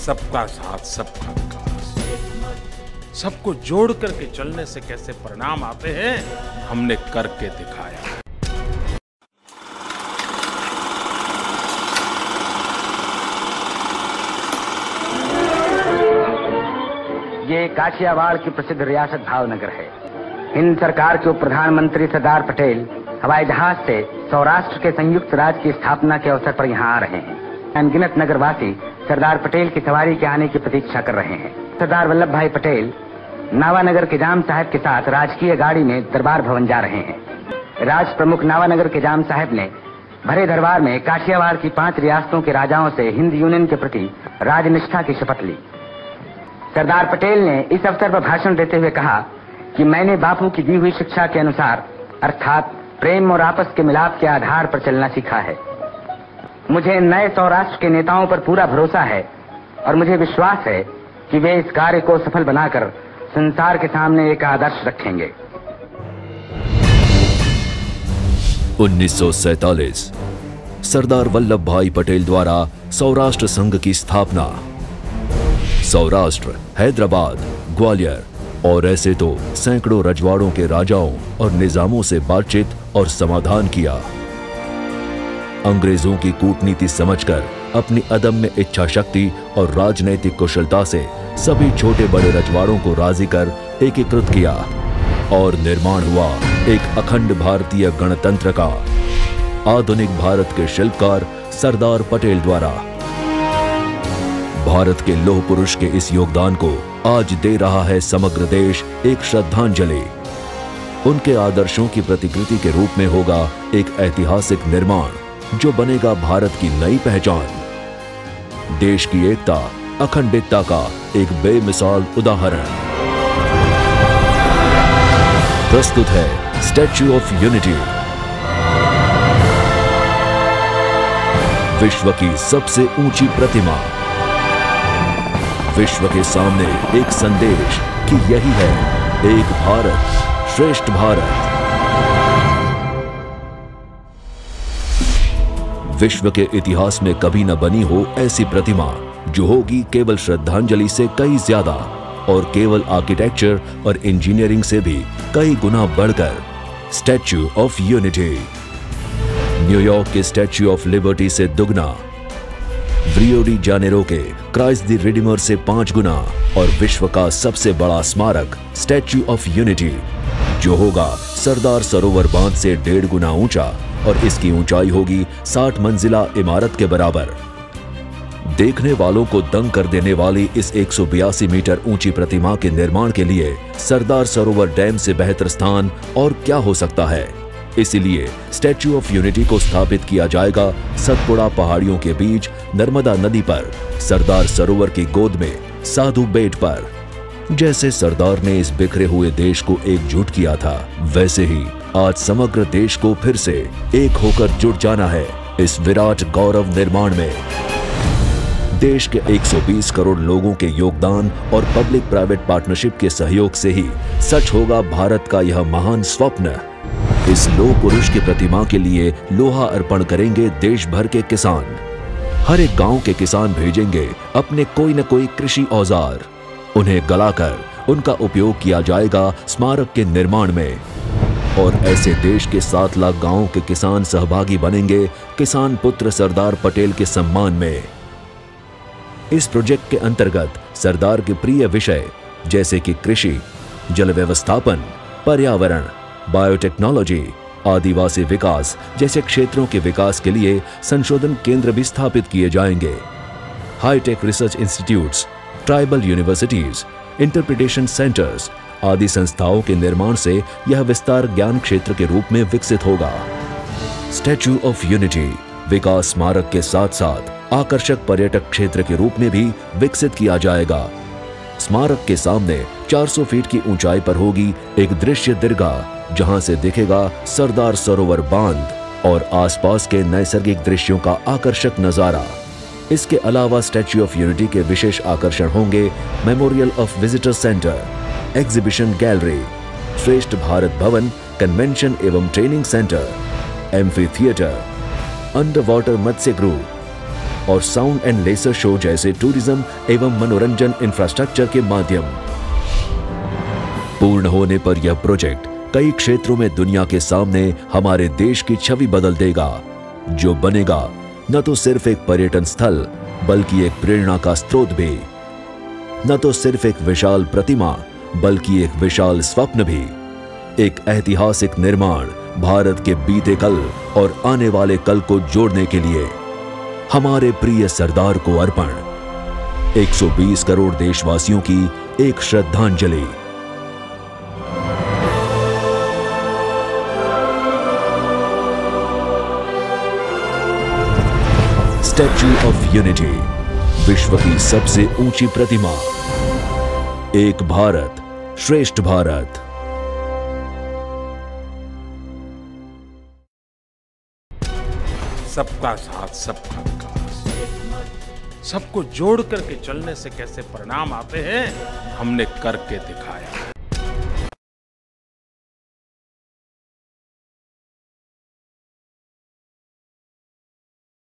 सबका साथ सबका विकास, सबको जोड़ करके चलने से कैसे परिणाम आते हैं, हमने करके दिखाया। ये काठियावाड़ की प्रसिद्ध रियासत भावनगर है। हिंद सरकार के उप प्रधानमंत्री सरदार पटेल हवाई जहाज से सौराष्ट्र के संयुक्त राज्य की स्थापना के अवसर पर यहाँ आ रहे हैं। अनगिनत नगरवासी सरदार पटेल की सवारी के आने की प्रतीक्षा कर रहे हैं। सरदार वल्लभ भाई पटेल नावानगर के जाम साहब के साथ राजकीय गाड़ी में दरबार भवन जा रहे हैं। राज प्रमुख नावानगर के जाम साहब ने भरे दरबार में काठियावाड़ की 5 रियासतों के राजाओं से हिंद यूनियन के प्रति राजनिष्ठा की शपथ ली। सरदार पटेल ने इस अवसर पर भाषण देते हुए कहा कि मैंने बापू की दी हुई शिक्षा के अनुसार अर्थात प्रेम और आपस के मिलाप के आधार पर चलना सीखा है। मुझे नए सौराष्ट्र के नेताओं पर पूरा भरोसा है और मुझे विश्वास है कि वे इस कार्य को सफल बनाकर संसार के सामने एक आदर्श रखेंगे। 1947 सरदार वल्लभ भाई पटेल द्वारा सौराष्ट्र संघ की स्थापना। सौराष्ट्र, हैदराबाद, ग्वालियर और ऐसे तो सैकड़ों रजवाड़ों के राजाओं और निजामों से बातचीत और समाधान किया। अंग्रेजों की कूटनीति समझकर अपनी अदम्य इच्छा शक्ति और राजनैतिक कुशलता से सभी छोटे बड़े रजवाड़ों को राजी कर एकीकृत किया और निर्माण हुआ एक अखंड भारतीय गणतंत्र का। आधुनिक भारत के शिल्पकार सरदार पटेल द्वारा भारत के लौह पुरुष के इस योगदान को आज दे रहा है समग्र देश एक श्रद्धांजलि। उनके आदर्शों की प्रतिकृति के रूप में होगा एक ऐतिहासिक निर्माण जो बनेगा भारत की नई पहचान, देश की एकता अखंडता का एक बेमिसाल उदाहरण। प्रस्तुत है स्टैच्यू ऑफ यूनिटी, विश्व की सबसे ऊंची प्रतिमा। विश्व के सामने एक संदेश कि यही है एक भारत श्रेष्ठ भारत। विश्व के इतिहास में कभी न बनी हो ऐसी प्रतिमा जो होगी केवल श्रद्धांजलि से कई ज्यादा और केवल आर्किटेक्चर और इंजीनियरिंग से भी कई गुना बढ़कर स्टैच्यू ऑफ यूनिटी। न्यूयॉर्क के स्टैच्यू ऑफ लिबर्टी से दुगना, रियो डी जानेरो के क्राइस्ट द रिडीमर से 5 गुना और विश्व का सबसे बड़ा स्मारक स्टैच्यू ऑफ यूनिटी जो होगा सरदार सरोवर बांध से 1.5 गुना ऊंचा और इसकी ऊंचाई होगी 60 मंजिला इमारत के बराबर। देखने वालों को दंग कर देने वाली इस 182 मीटर ऊंची प्रतिमा के निर्माण के लिए सरदार सरोवर डैम से बेहतर स्थान और क्या हो सकता है। इसीलिए स्टैच्यू ऑफ यूनिटी को स्थापित किया जाएगा सतपुड़ा पहाड़ियों के बीच नर्मदा नदी पर, सरदार सरोवर की गोद में साधु बेट पर। जैसे सरदार ने इस बिखरे हुए देश को एकजुट किया था, वैसे ही आज समग्र देश को फिर से एक होकर जुट जाना है इस विराट गौरव निर्माण में। देश के 120 करोड़ लोगों के योगदान और पब्लिक प्राइवेट पार्टनरशिप के सहयोग से ही सच होगा भारत का यह महान स्वप्न। इस लौह पुरुष की प्रतिमा के लिए लोहा अर्पण करेंगे देश भर के किसान। हर एक गांव के किसान भेजेंगे अपने कोई न कोई कृषि औजार। उन्हें गलाकर उनका उपयोग किया जाएगा स्मारक के निर्माण में। और ऐसे देश के 7 लाख गांवों के किसान सहभागी बनेंगे किसान पुत्र सरदार पटेल के सम्मान में। इस प्रोजेक्ट के अंतर्गत सरदार के प्रिय विषय जैसे कि कृषि, जल व्यवस्थापन, पर्यावरण, बायोटेक्नोलॉजी, आदिवासी विकास जैसे क्षेत्रों के विकास के लिए संशोधन केंद्र भी स्थापित किए जाएंगे। Hi tech research institutes, tribal universities, interpretation centres आदि संस्थाओं के निर्माण से यह विस्तार ज्ञान क्षेत्र के रूप में विकसित होगा। स्टैच्यू ऑफ यूनिटी विकास स्मारक के साथ साथ आकर्षक पर्यटक क्षेत्र के रूप में भी विकसित किया जाएगा। स्मारक के सामने 400 फीट की ऊंचाई पर होगी एक दृश्य दीर्घा जहां से दिखेगा सरदार सरोवर बांध और आसपास के नैसर्गिक दृश्यों का आकर्षक नजारा। इसके अलावा स्टैच्यू ऑफ यूनिटी के विशेष आकर्षण होंगे memorial of visitor centre, exhibition gallery, Shreshtha Bharat Bhavan, convention एवं training centre, amphitheatre, under water मत्स्य गृह, और साउंड एंड लेजर शो जैसे टूरिज्म एवं मनोरंजन इंफ्रास्ट्रक्चर के माध्यम। पूर्ण होने पर यह प्रोजेक्ट कई क्षेत्रों में दुनिया के सामने हमारे देश की छवि बदल देगा, जो बनेगा न तो सिर्फ एक पर्यटन स्थल बल्कि एक प्रेरणा का स्रोत भी, न तो सिर्फ एक विशाल प्रतिमा बल्कि एक विशाल स्वप्न भी, एक ऐतिहासिक निर्माण भारत के बीते कल और आने वाले कल को जोड़ने के लिए हमारे प्रिय सरदार को अर्पण। 120 करोड़ देशवासियों की एक श्रद्धांजलि। स्टैच्यू ऑफ यूनिटी, विश्व की सबसे ऊंची प्रतिमा। एक भारत श्रेष्ठ भारत। सबका साथ सबका विकास, सबको जोड़ करके चलने से कैसे परिणाम आते हैं हमने करके दिखाया।